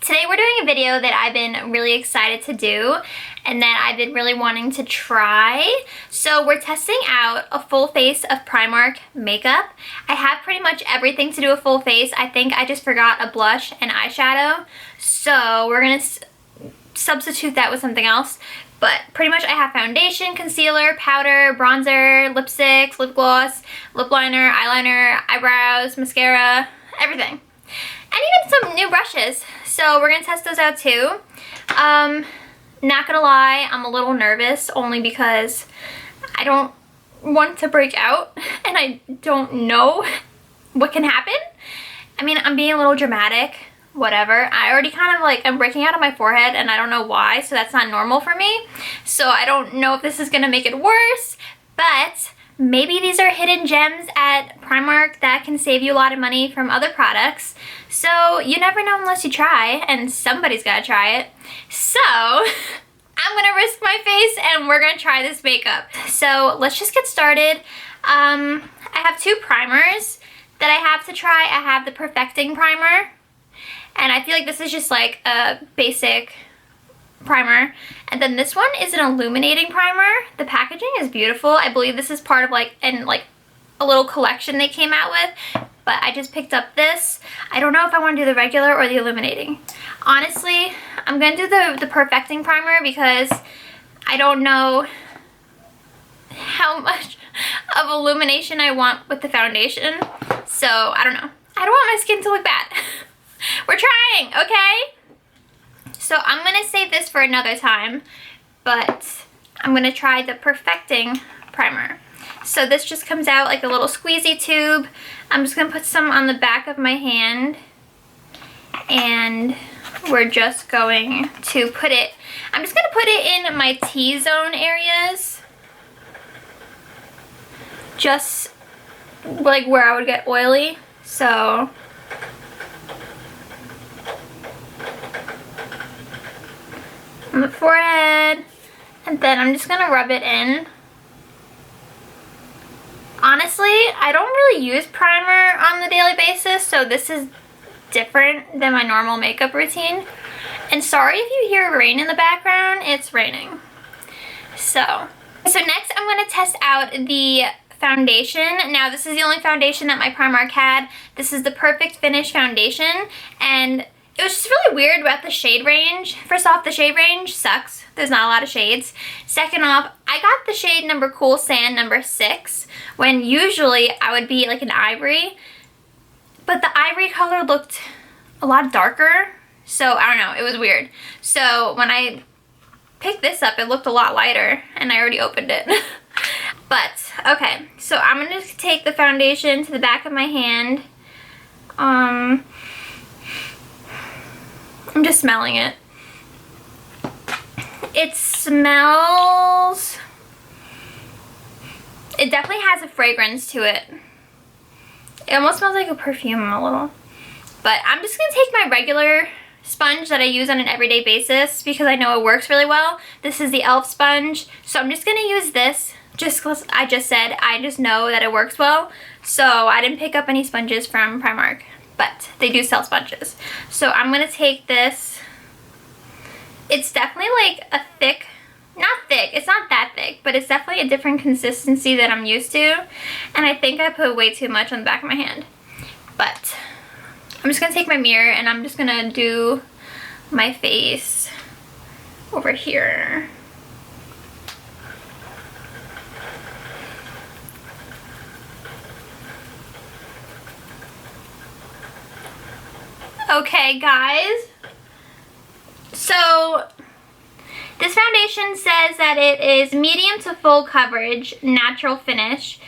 Today we're doing a video that I've been really excited to do and that I've been really wanting to try. So we're testing out a full face of Primark makeup. I have pretty much everything to do a full face. I think I just forgot a blush and eyeshadow. So we're gonna substitute that with something else. But pretty much I have foundation, concealer, powder, bronzer, lipsticks, lip gloss, lip liner, eyeliner, eyebrows, mascara, everything. And even some new brushes. So we're gonna test those out too. Not gonna lie, I'm a little nervous only because I don't want to break out and I don't know what can happen. I mean, I'm being a little dramatic, whatever. I already kind of like, I'm breaking out on my forehead and I don't know why, so that's not normal for me. So I don't know if this is gonna make it worse, but maybe these are hidden gems at Primark that can save you a lot of money from other products. So you never know unless you try, and somebody's gotta try it. So I'm gonna risk my face and we're gonna try this makeup. So let's just get started. I have two primers that I have to try. I have the Perfecting Primer, and I feel like this is just like a basic primer. And then this one is an illuminating primer. The packaging is beautiful. I believe this is part of like a little collection they came out with, but I just picked up this. I don't know if I want to do the regular or the illuminating. Honestly, I'm gonna do the Perfecting Primer because I don't know how much of illumination I want with the foundation. So I don't know. I don't want my skin to look bad. We're trying, okay? So I'm gonna save this for another time, but I'm gonna try the Perfecting Primer. So this just comes out like a little squeezy tube. I'm just gonna put some on the back of my hand, and we're just going to put it, I'm just gonna put it in my T-zone areas, just like where I would get oily. So on the forehead, and then I'm just gonna rub it in. Honestly, I don't really use primer on the daily basis, so this is different than my normal makeup routine. And sorry if you hear rain in the background, it's raining. So next I'm gonna test out the foundation. Now this is the only foundation that my Primark had. This is the Perfect Finish foundation, and it was just really weird about the shade range. First off, the shade range sucks. There's not a lot of shades. Second off, I got the shade number Cool Sand number 6, when usually I would be like an ivory, but the ivory color looked a lot darker. So I don't know, it was weird. So when I picked this up, it looked a lot lighter, and I already opened it. But okay, so I'm gonna just take the foundation to the back of my hand. I'm just smelling it. It smells, it definitely has a fragrance to it. It almost smells like a perfume a little. But I'm just gonna take my regular sponge that I use on an everyday basis because I know it works really well. This is the e.l.f. sponge. So I'm just gonna use this just because I just said I just know that it works well. So I didn't pick up any sponges from Primark, but they do sell sponges. So I'm gonna take this. It's definitely like a thick, not thick, it's not that thick, but it's definitely a different consistency that I'm used to. And I think I put way too much on the back of my hand. But I'm just gonna take my mirror and I'm just gonna do my face over here. Okay, guys. So this foundation says that it is medium to full coverage, natural finish,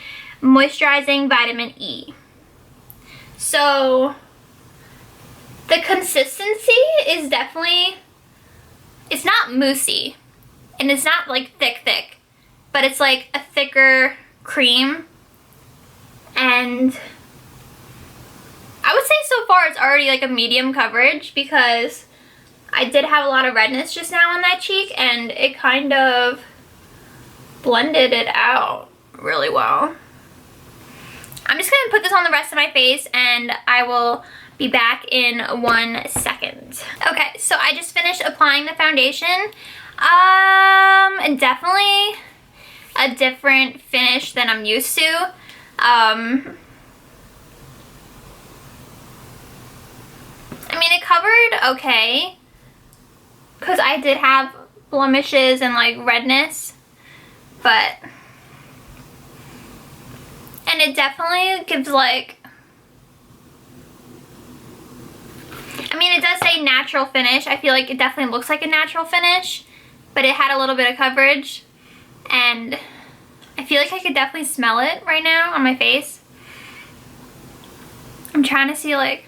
moisturizing vitamin E. So the consistency is definitely, it's not moussey, and it's not like thick, but it's like a thicker cream. And I would say so far it's already like a medium coverage because I did have a lot of redness just now on that cheek, and it kind of blended it out really well. I'm just going to put this on the rest of my face and I will be back in 1 second. Okay, So I just finished applying the foundation. And definitely a different finish than I'm used to. I mean, it covered okay, because I did have blemishes and like redness, but, and it definitely gives like, I mean, it does say natural finish. I feel like it definitely looks like a natural finish, but it had a little bit of coverage, and I feel like I could definitely smell it right now on my face. I'm trying to see, like,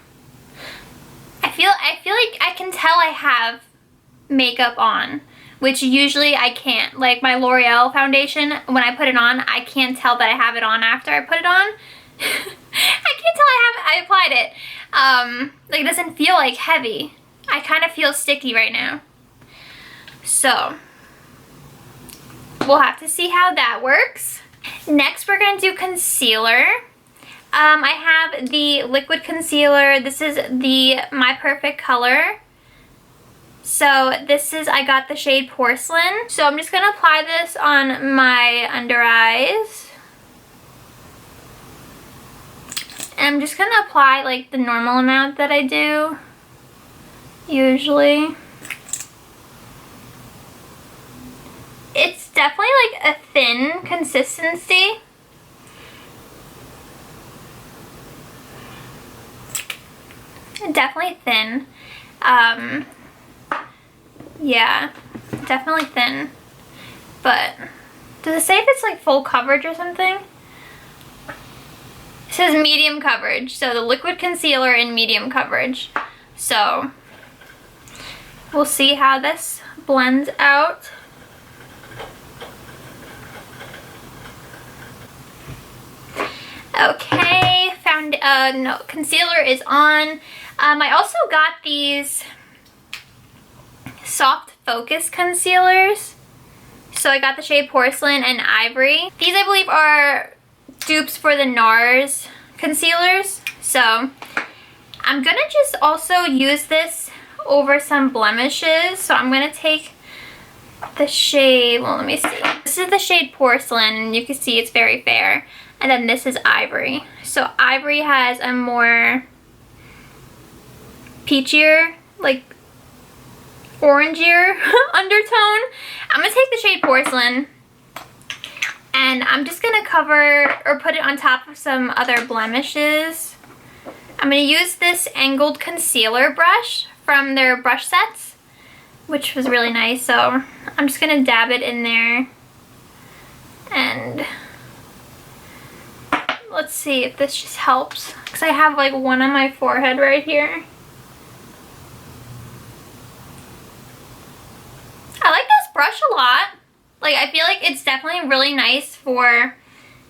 I feel like I can tell I have makeup on, which usually I can't. Like my L'Oreal foundation, when I put it on, I can't tell that I have it on after I put it on. I can't tell I applied it. Like, it doesn't feel like heavy. I kind of feel sticky right now. So we'll have to see how that works. Next, we're gonna do concealer. I have the liquid concealer. This is the My Perfect Color. So this is, I got the shade Porcelain. So I'm just gonna apply this on my under eyes. And I'm just gonna apply like the normal amount that I do usually. It's definitely like a thin consistency. Definitely thin. Yeah, definitely thin. But does it say if it's like full coverage or something? It says medium coverage, so the liquid concealer in medium coverage. So we'll see how this blends out. Okay, concealer is on. I also got these soft focus concealers. So I got the shade Porcelain and Ivory. These, I believe, are dupes for the NARS concealers. So I'm gonna just also use this over some blemishes. So I'm gonna take the shade, well, let me see. This is the shade Porcelain, and you can see it's very fair. And then this is Ivory. So Ivory has a more peachier, like orangier undertone. I'm gonna take the shade Porcelain, and I'm just gonna cover or put it on top of some other blemishes. I'm gonna use this angled concealer brush from their brush sets, which was really nice. So I'm just gonna dab it in there, and let's see if this just helps, because I have like one on my forehead right here. I like this brush a lot. Like, I feel like it's definitely really nice for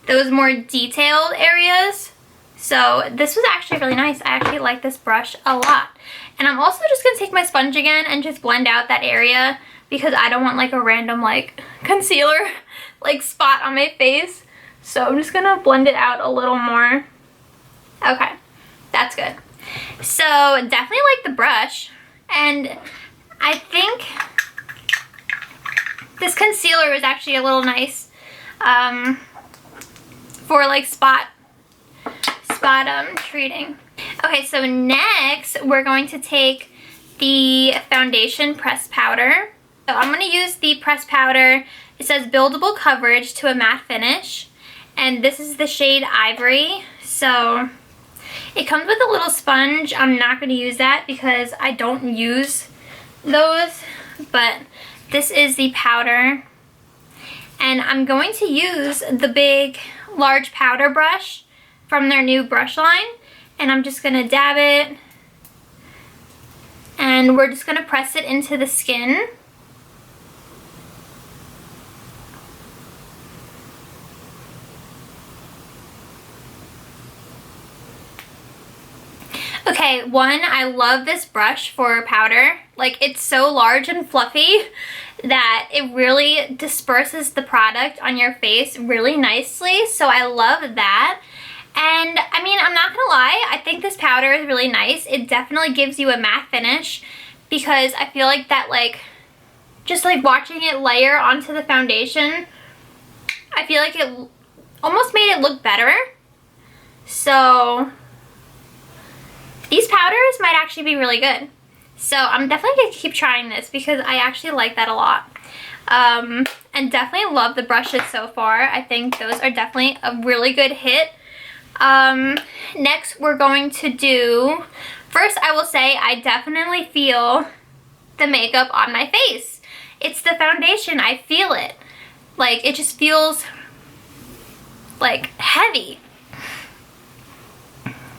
those more detailed areas. So this was actually really nice. I actually like this brush a lot. And I'm also just gonna take my sponge again and just blend out that area, because I don't want like a random like concealer like spot on my face. So I'm just gonna blend it out a little more. Okay, that's good. So definitely like the brush, and I think this concealer is actually a little nice for like spot treating. Okay, so next we're going to take the foundation press powder. So I'm gonna use the press powder. It says buildable coverage to a matte finish. And this is the shade Ivory. So it comes with a little sponge. I'm not going to use that because I don't use those. But this is the powder. And I'm going to use the big, large powder brush from their new brush line. And I'm just going to dab it. And we're just going to press it into the skin. Okay, one, I love this brush for powder. Like, it's so large and fluffy that it really disperses the product on your face really nicely. So I love that. And I mean, I'm not gonna lie, I think this powder is really nice. It definitely gives you a matte finish, because I feel like that, like, just like watching it layer onto the foundation, I feel like it almost made it look better. So these powders might actually be really good. So I'm definitely going to keep trying this because I actually like that a lot. And definitely love the brushes so far. I think those are definitely a really good hit. Next we're going to do, first I will say I definitely feel the makeup on my face. It's the foundation, I feel it. Like, it just feels like heavy.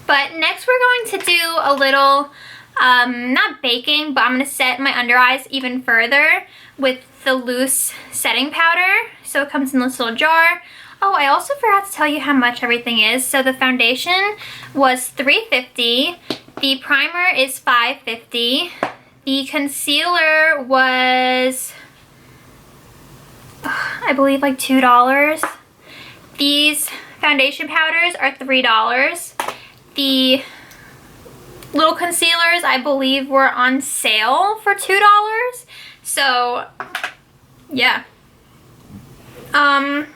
But next we're going to do a little, not baking, but I'm going to set my under eyes even further with the loose setting powder. So it comes in this little jar. Oh, I also forgot to tell you how much everything is. So the foundation was $3.50. The primer is $5.50. The concealer was, I believe, like $2. These foundation powders are $3. The little concealers, I believe, were on sale for $2. So, yeah. And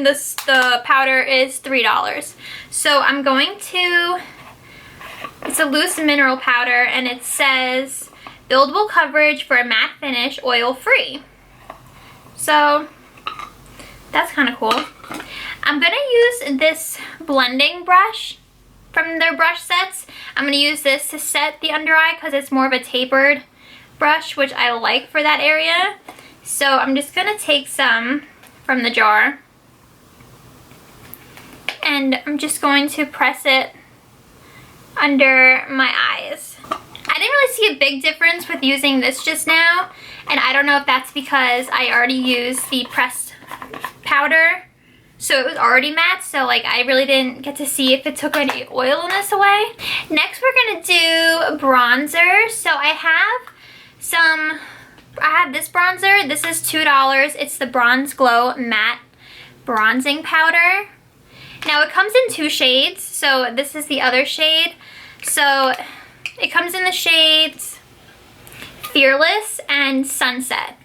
the powder is $3. So I'm going to, it's a loose mineral powder, and it says buildable coverage for a matte finish, oil free. So that's kind of cool. I'm gonna use this blending brush from their brush sets. I'm gonna use this to set the under eye because it's more of a tapered brush, which I like for that area. So I'm just gonna take some from the jar, and I'm just going to press it under my eyes. I didn't really see a big difference with using this just now, and I don't know if that's because I already used the pressed powder, so it was already matte, so like I really didn't get to see if it took any oiliness away. Next we're gonna do bronzer. So I have this bronzer. This is $2. It's the Bronze Glow Matte Bronzing Powder. Now it comes in 2 shades, so this is the other shade. So it comes in the shades Fearless and Sunset.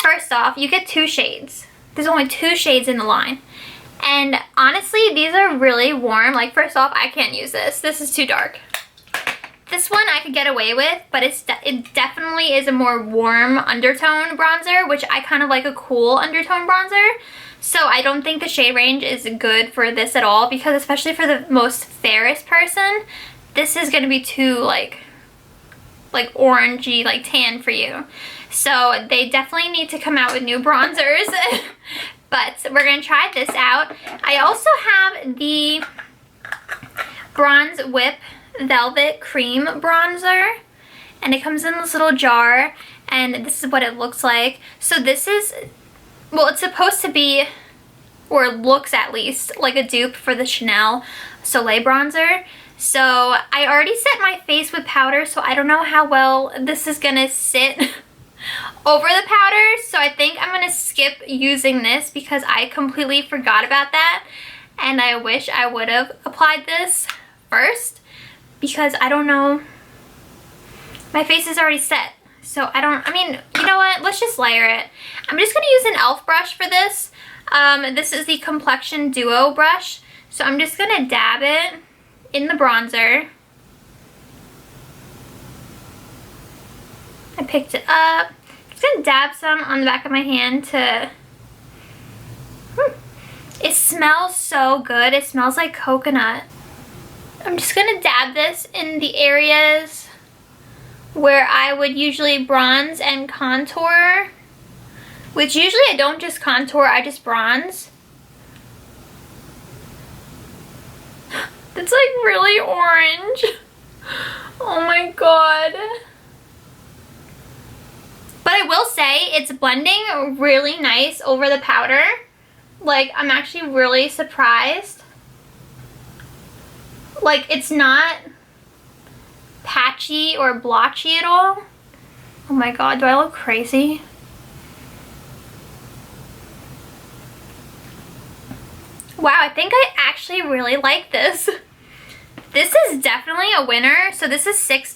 First off, you get 2 shades. There's only 2 shades in the line. And honestly, these are really warm. Like, first off, I can't use this. This is too dark. This one I could get away with, but it definitely is a more warm undertone bronzer, which I kind of like a cool undertone bronzer. So I don't think the shade range is good for this at all, because especially for the most fairest person, this is going to be too like orangey, like tan for you. So they definitely need to come out with new bronzers. But we're going to try this out. I also have the Bronze Whip Velvet Cream Bronzer, and it comes in this little jar, and this is what it looks like. So this is, well, it's supposed to be, or it looks at least, like a dupe for the Chanel Soleil bronzer. So I already set my face with powder, so I don't know how well this is gonna sit over the powder. So I think I'm gonna skip using this because I completely forgot about that, and I wish I would have applied this first, because I don't know, my face is already set. So I mean, you know what, let's just layer it. I'm just gonna use an e.l.f. brush for this. This is the Complexion Duo brush. So I'm just gonna dab it in the bronzer. I picked it up. I'm just gonna dab some on the back of my hand to, it smells so good. It smells like coconut. I'm just gonna dab this in the areas where I would usually bronze and contour, which usually I don't just contour, I just bronze. It's like really orange. Oh my god. But I will say it's blending really nice over the powder. Like, I'm actually really surprised. Like, it's not patchy or blotchy at all. Oh my god, do I look crazy? Wow, I think I actually really like this. This is definitely a winner. So this is $6.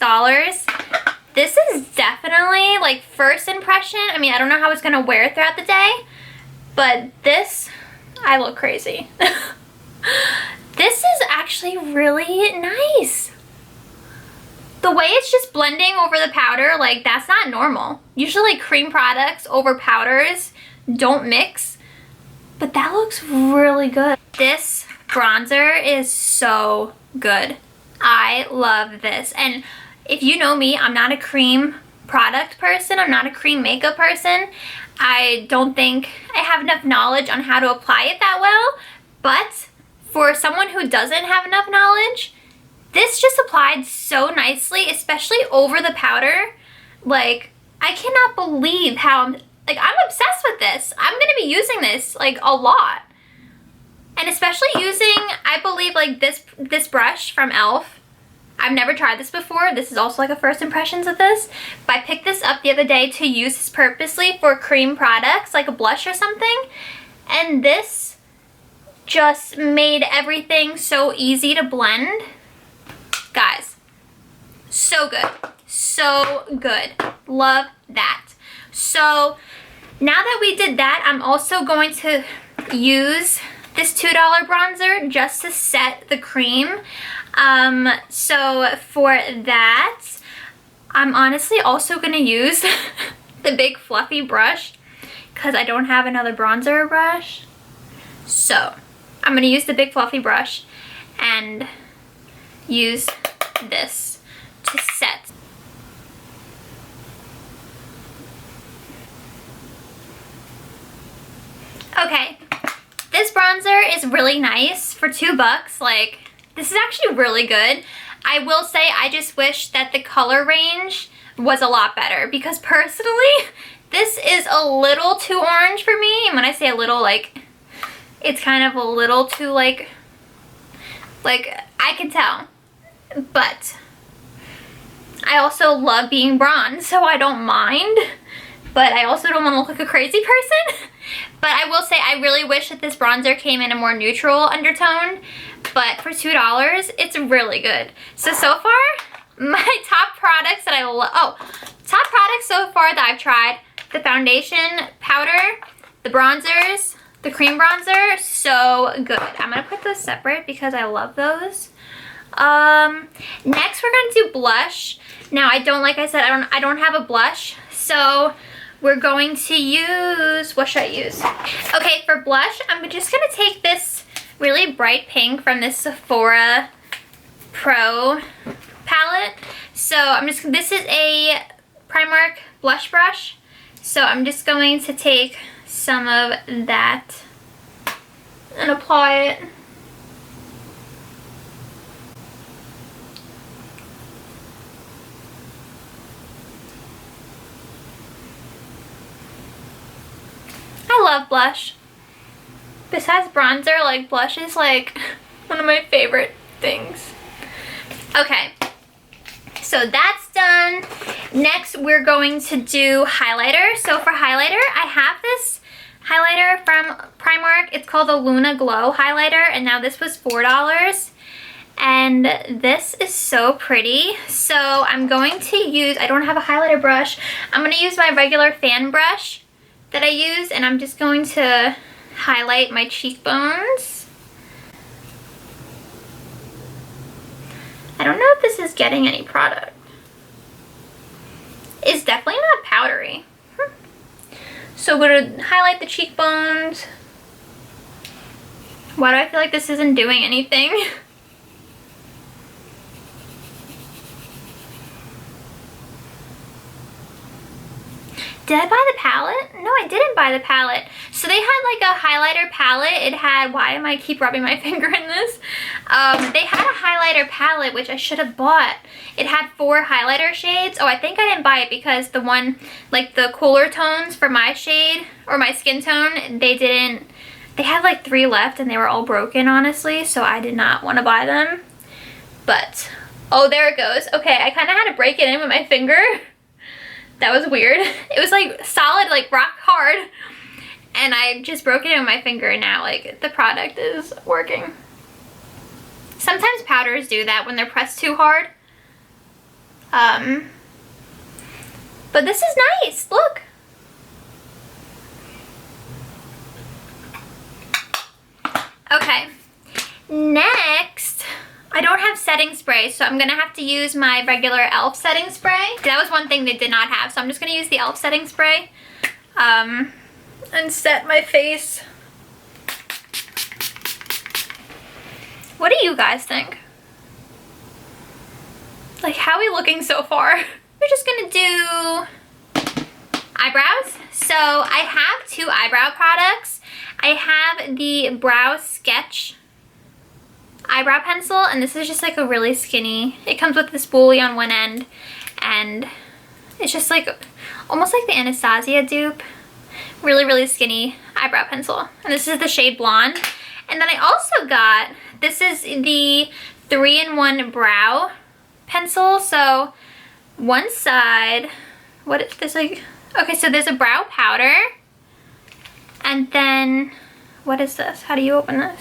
This is definitely like first impression. I mean, I don't know how it's gonna wear throughout the day, but this, I look crazy. This is actually really nice. The way it's just blending over the powder, like that's not normal. Usually cream products over powders don't mix, but that looks really good. This bronzer is so good. I love this. And if you know me, I'm not a cream product person. I'm not a cream makeup person. I don't think I have enough knowledge on how to apply it that well, but for someone who doesn't have enough knowledge, this just applied so nicely, especially over the powder. Like, I cannot believe how, I'm obsessed with this. I'm gonna be using this, like, a lot. And especially using, I believe, like, this brush from e.l.f. I've never tried this before. This is also, like, a first impressions of this. But I picked this up the other day to use this purposely for cream products, like a blush or something. And this just made everything so easy to blend. Guys, so good. So good. Love that. So now that we did that, I'm also going to use this $2 bronzer just to set the cream. So for that, I'm honestly also going to use the big fluffy brush because I don't have another bronzer brush. So I'm going to use the big fluffy brush and use this to set. Okay, this bronzer is really nice for $2. Like, this is actually really good. I will say I just wish that the color range was a lot better because personally, this is a little too orange for me. And when I say a little, like, it's kind of a little too, like I can tell. But I also love being bronze, so I don't mind. But I also don't want to look like a crazy person. But I will say I really wish that this bronzer came in a more neutral undertone. But for $2, it's really good. So far, my top products that I love, top products so far that I've tried, the foundation powder, the bronzers, the cream bronzer, so good. I'm gonna put those separate because I love those. Next we're gonna do blush. Now like I said, I don't have a blush, so we're going to use, what should I use? Okay, for blush, I'm just gonna take this really bright pink from this Sephora Pro palette. So this is a Primark blush brush. So I'm just going to take some of that and apply it. I love blush. Besides bronzer, like blush is like one of my favorite things. Okay, so that's done. Next, we're going to do highlighter. So for highlighter, I have this highlighter from Primark. It's called the Luna Glow highlighter, and now this was $4. And this is so pretty. So I'm going to use, I don't have a highlighter brush. I'm going to use my regular fan brush that I use, and I'm just going to highlight my cheekbones. I don't know if this is getting any product. It's definitely not powdery. So I'm going to highlight the cheekbones. Why do I feel like this isn't doing anything? Did I buy the palette? No, I didn't buy the palette. So they had like a highlighter palette. It had, why am I keep rubbing my finger in this? They had a highlighter palette, which I should have bought. It had 4 highlighter shades. Oh, I think I didn't buy it because the one, like the cooler tones for my shade or my skin tone, they had like 3 left and they were all broken, honestly. So I did not want to buy them. But, oh, there it goes. Okay, I kind of had to break it in with my finger. That was weird. It was like solid, like rock hard. And I just broke it in with my finger, and now like the product is working. Sometimes powders do that when they're pressed too hard. But this is nice, look. Okay, next, I don't have setting spray, so I'm gonna have to use my regular e.l.f. setting spray. That was one thing they did not have, so I'm just gonna use the e.l.f. setting spray and set my face. What do you guys think? Like, how are we looking so far? We're just gonna do eyebrows. So I have 2 eyebrow products. I have the Brow Sketch eyebrow pencil, and this is just like a really skinny, it comes with the spoolie on one end, and it's just like almost like the Anastasia dupe. Really, really skinny eyebrow pencil. And this is the shade Blonde. And then I also got, this is the 3-in-1 brow pencil. So one side, what is this like? Okay, so there's a brow powder. And then, what is this? How do you open this?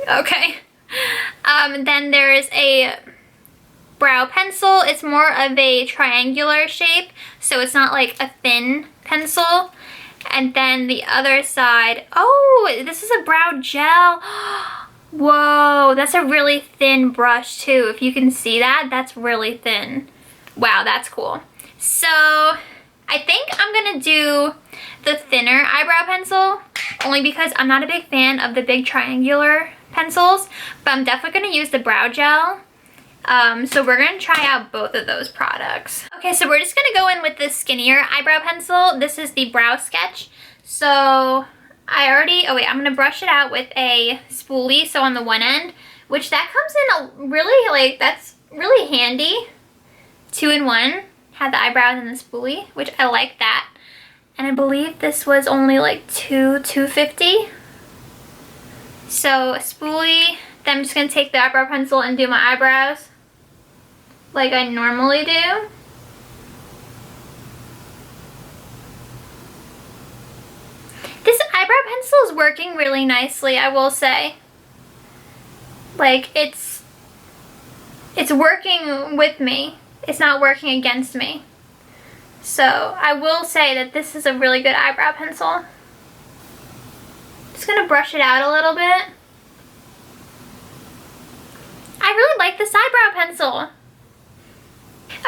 Okay. Then there's a brow pencil. It's more of a triangular shape, so it's not like a thin pencil. And then the other side, oh, this is a brow gel. Whoa, that's a really thin brush too. If you can see that, that's really thin. Wow, that's cool. So I think I'm gonna do the thinner eyebrow pencil, only because I'm not a big fan of the big triangular pencils, but I'm definitely gonna use the brow gel. So we're gonna try out both of those products. Okay, so we're just gonna go in with the skinnier eyebrow pencil. This is the Brow Sketch. So I already, oh wait, I'm gonna brush it out with a spoolie, so on the one end, which that comes in a really, like, that's really handy. 2-in-1, had the eyebrows and the spoolie, which I like that. And I believe this was only like $2.50. So a spoolie, then I'm just gonna take the eyebrow pencil and do my eyebrows like I normally do. This eyebrow pencil is working really nicely, I will say. Like, it's working with me. It's not working against me. So I will say that this is a really good eyebrow pencil. Just gonna brush it out a little bit. I really like this eyebrow pencil.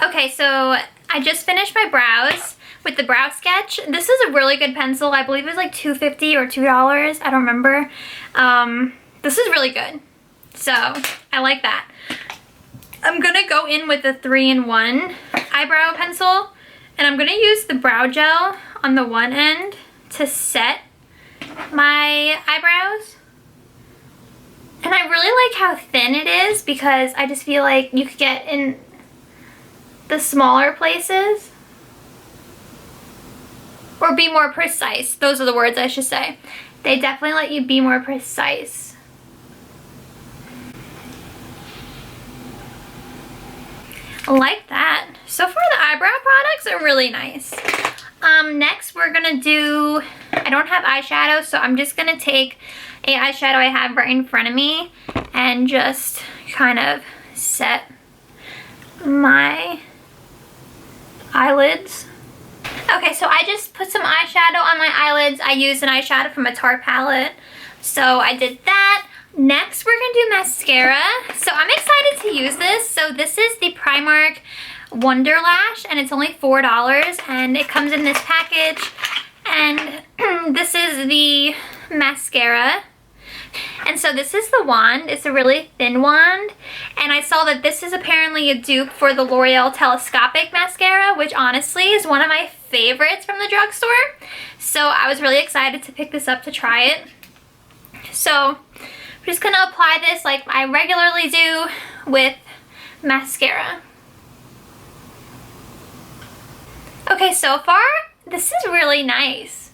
Okay, so I just finished my brows with the Brow Sketch. This is a really good pencil. I believe it was like $2.50 or $2. I don't remember. This is really good. So I like that. I'm gonna go in with the 3-in-1 eyebrow pencil, and I'm gonna use the brow gel on the one end to set my eyebrows. And I really like how thin it is, because I just feel like you could get in the smaller places, or be more precise. Those are the words I should say. They definitely let you be more precise. I like that. So far the eyebrow products are really nice. Next we're gonna do, I don't have eyeshadow, so I'm just gonna take a eyeshadow I have right in front of me and just kind of set my eyelids. Okay, so I just put some eyeshadow on my eyelids. I used an eyeshadow from a Tarte palette, so I did that. Next, we're gonna do mascara. So I'm excited to use this. So this is the Primark Wonder Lash, and it's only $4, and it comes in this package. And this is the mascara. And so this is the wand. It's a really thin wand. And I saw that this is apparently a dupe for the L'Oreal Telescopic Mascara, which honestly is one of my favorites from the drugstore. So I was really excited to pick this up to try it. So I'm just gonna apply this like I regularly do with mascara. Okay, so far, this is really nice.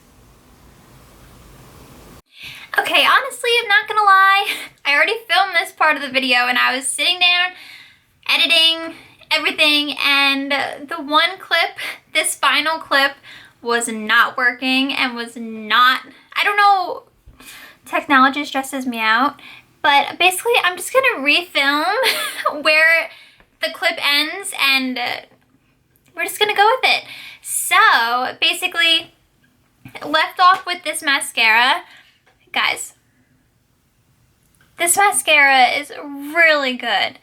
Okay, honestly, I'm not gonna lie, I already filmed this part of the video and I was sitting down, editing everything, and the one clip, this final clip, was not working and was not, I don't know, technology stresses me out, but But basically, I'm just gonna refilm where the clip ends, and we're just gonna go with it. So basically, left off with this mascara. Guys, this mascara is really good.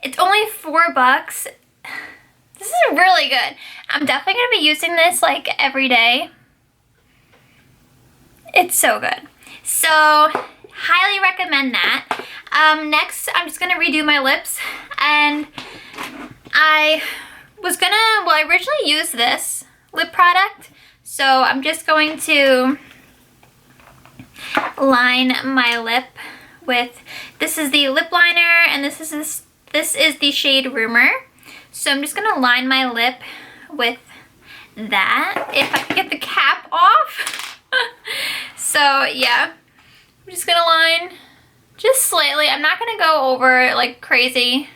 It's only $4. This is really good. I'm definitely gonna be using this like every day. It's so good. So highly recommend that. Next, I'm just gonna redo my lips, and I originally used this lip product, so I'm just going to line my lip with, this is the lip liner, and this is the shade Rumor. So I'm just gonna line my lip with that, if I can get the cap off. So yeah, I'm just gonna line just slightly. I'm not gonna go over like crazy.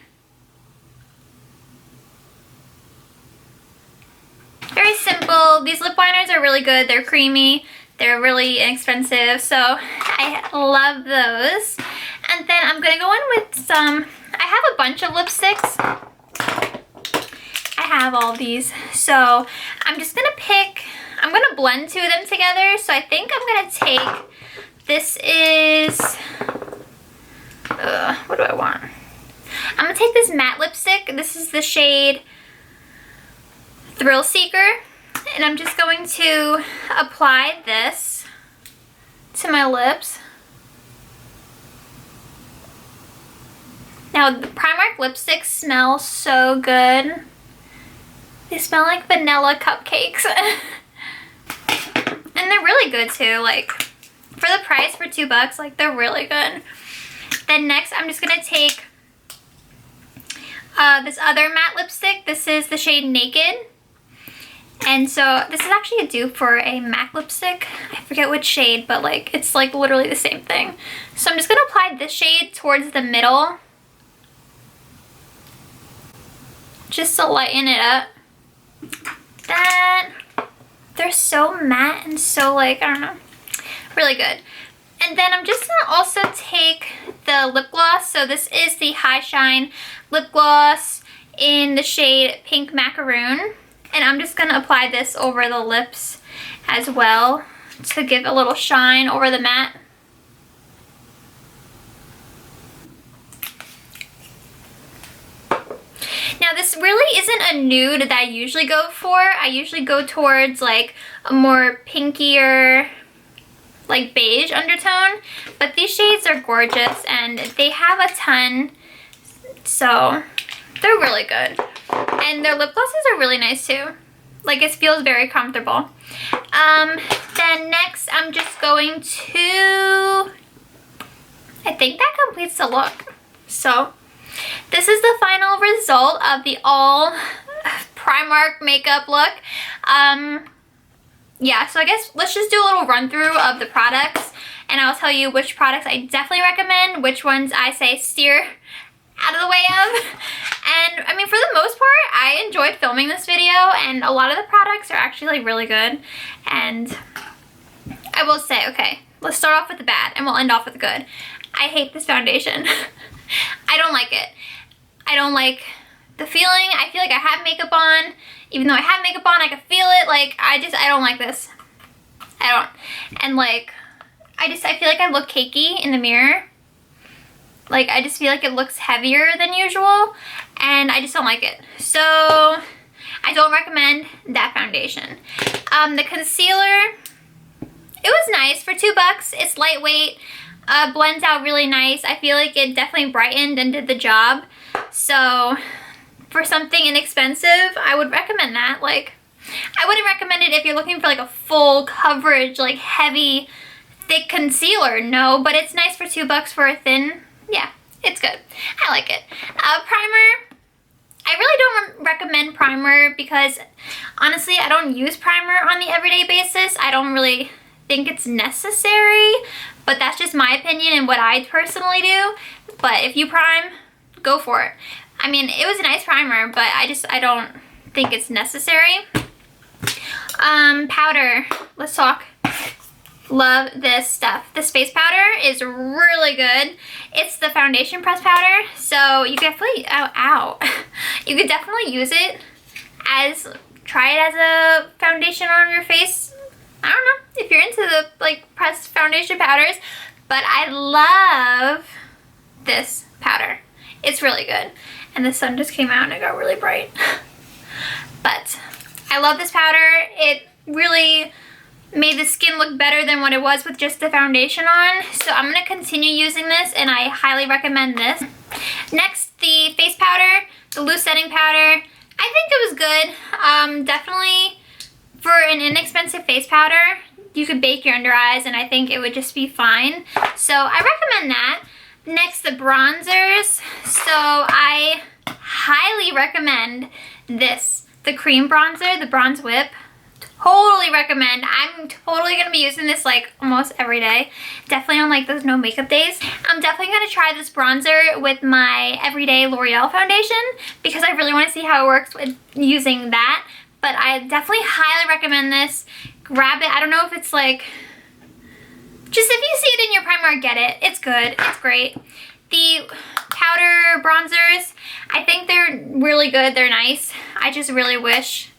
Very simple. These lip liners are really good. They're creamy. They're really inexpensive, so I love those. And then I'm gonna go in with some, I have a bunch of lipsticks. I have all these, so I'm just gonna pick, I'm gonna blend two of them together. So I think I'm gonna take, this is, what do I want? I'm gonna take this matte lipstick. This is the shade Thrill Seeker, and I'm just going to apply this to my lips. Now, the Primark lipsticks smell so good. They smell like vanilla cupcakes. And they're really good too, like for the price, for $2, like they're really good. Then next, I'm just gonna take this other matte lipstick. This is the shade Naked. And so this is actually a dupe for a MAC lipstick. I forget which shade, but like it's like literally the same thing. So I'm just gonna apply this shade towards the middle, just to lighten it up. That, they're so matte and so like, I don't know, really good. And then I'm just gonna also take the lip gloss. So this is the High Shine lip gloss in the shade Pink Macaroon. And I'm just gonna apply this over the lips as well to give a little shine over the matte. Now this really isn't a nude that I usually go for. I usually go towards like a more pinkier, like beige undertone. But these shades are gorgeous and they have a ton, so they're really good. And their lip glosses are really nice too. Like it feels very comfortable. Then next I'm just going to, I think that completes the look. So this is the final result of the all Primark makeup look. Yeah, so I guess let's just do a little run through of the products, and I'll tell you which products I definitely recommend, which ones I say steer out of the way of. And I mean, for the most part, I enjoyed filming this video, and a lot of the products are actually like really good. And I will say, okay, let's start off with the bad and we'll end off with the good. I hate this foundation. I don't like it. I don't like the feeling. I feel like I have makeup on. Even though I have makeup on, I can feel it. Like, I don't like this. I don't. And like, I feel like I look cakey in the mirror. Like, I just feel like it looks heavier than usual, and I just don't like it. So, I don't recommend that foundation. The concealer, it was nice for $2. It's lightweight, blends out really nice. I feel like it definitely brightened and did the job. So, for something inexpensive, I would recommend that. Like, I wouldn't recommend it if you're looking for like a full coverage, like heavy, thick concealer. No, but it's nice for $2 for a thin. Yeah, it's good. I like it. Primer, I really don't recommend primer because honestly, I don't use primer on the everyday basis. I don't really think it's necessary, but that's just my opinion and what I personally do. But if you prime, go for it. I mean, it was a nice primer, but I don't think it's necessary. Powder, let's talk. Love this stuff. This face powder is really good. It's the foundation press powder, so you can definitely, you could definitely use it as, try it as a foundation on your face. I don't know if you're into the like pressed foundation powders, but I love this powder. It's really good. And the sun just came out and it got really bright. But I love this powder. It really made the skin look better than what it was with just the foundation on. So I'm gonna continue using this and I highly recommend this. Next, the face powder, the loose setting powder. I think it was good. Definitely for an inexpensive face powder, you could bake your under eyes and I think it would just be fine. So I recommend that. Next, the bronzers. So I highly recommend this, the cream bronzer, the Bronze Whip. Totally recommend. I'm totally going to be using this like almost every day. Definitely on like those no makeup days. I'm definitely going to try this bronzer with my everyday L'Oreal foundation because I really want to see how it works with using that. But I definitely highly recommend this. Grab it. I don't know if it's like, just if you see it in your Primark, get it. It's good. It's great. The powder bronzers, I think they're really good. They're nice. I just really wish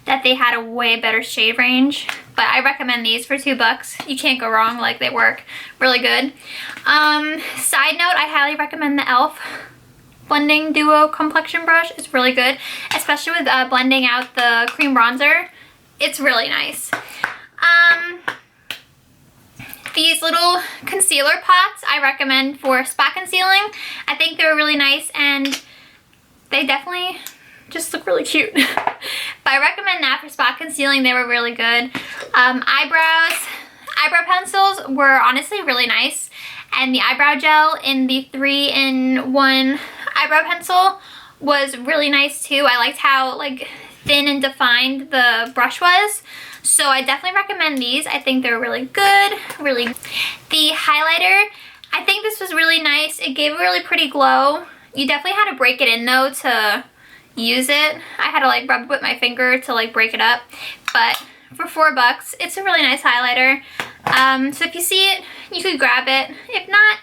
that they had a way better shade range, but I recommend these for $2. You can't go wrong, like they work really good. Side note, I highly recommend the e.l.f. Blending Duo Complexion Brush. It's really good, especially with blending out the cream bronzer. It's really nice. These little concealer pots I recommend for spot concealing. I think they're really nice and they definitely just look really cute. But I recommend that for spot concealing. They were really good. Eyebrow pencils were honestly really nice. And the eyebrow gel in the 3-in-1 eyebrow pencil was really nice too. I liked how like thin and defined the brush was. So I definitely recommend these. I think they're really good. Really. The highlighter, I think this was really nice. It gave a really pretty glow. You definitely had to break it in though to use it. I had to like rub it with my finger to like break it up, but for $4 it's a really nice highlighter. So if you see it, you could grab it. If not,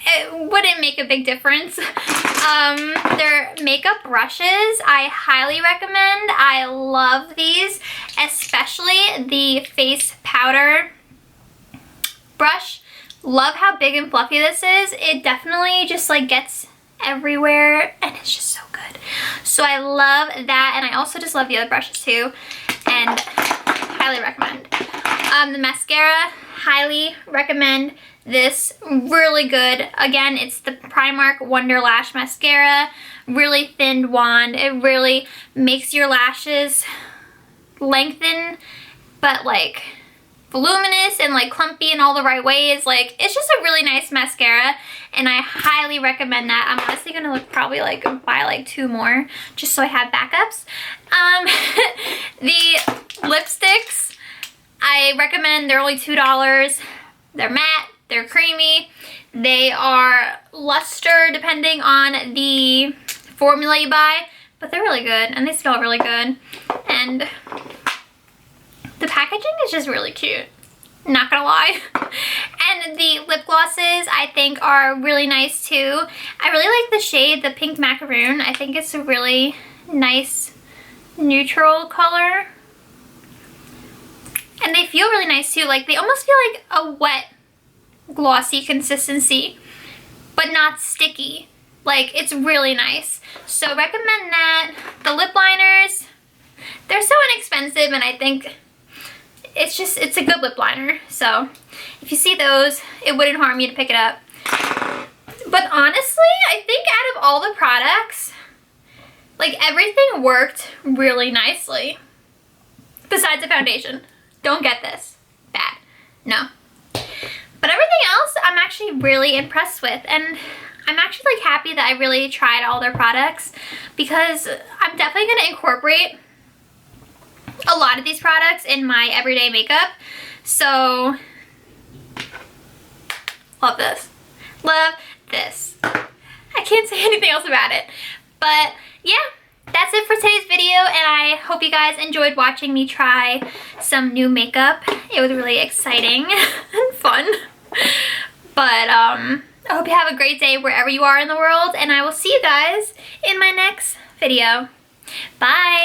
it wouldn't make a big difference. Their makeup brushes I highly recommend. I love these, especially the face powder brush. Love how big and fluffy this is. It definitely just like gets everywhere and it's just so good. So I love that, and I also just love the other brushes too, and highly recommend. The mascara, highly recommend this. Really good. Again, it's the Primark Wonder Lash Mascara. Really thin wand. It really makes your lashes lengthen, but like voluminous and like clumpy in all the right ways. Like, it's just a really nice mascara and I highly recommend that. I'm honestly gonna look probably like buy like 2 more just so I have backups. The lipsticks I recommend. They're only $2. They're matte, they're creamy, they are luster depending on the formula you buy, but they're really good and they smell really good, and the packaging is just really cute, not gonna lie. And the lip glosses I think are really nice too. I really like the shade, the Pink Macaroon. I think it's a really nice neutral color. And they feel really nice too. Like, they almost feel like a wet, glossy consistency, but not sticky. Like, it's really nice. So recommend that. The lip liners, they're so inexpensive and I think it's a good lip liner. So if you see those, it wouldn't harm you to pick it up. But honestly, I think out of all the products, like everything worked really nicely. Besides the foundation. Don't get this. Bad. No. But everything else I'm actually really impressed with, and I'm actually like happy that I really tried all their products because I'm definitely going to incorporate a lot of these products in my everyday makeup. So love this. Love this. I can't say anything else about it. But yeah, that's it for today's video, and I hope you guys enjoyed watching me try some new makeup. It was really exciting and fun. But I hope you have a great day wherever you are in the world, and I will see you guys in my next video. Bye!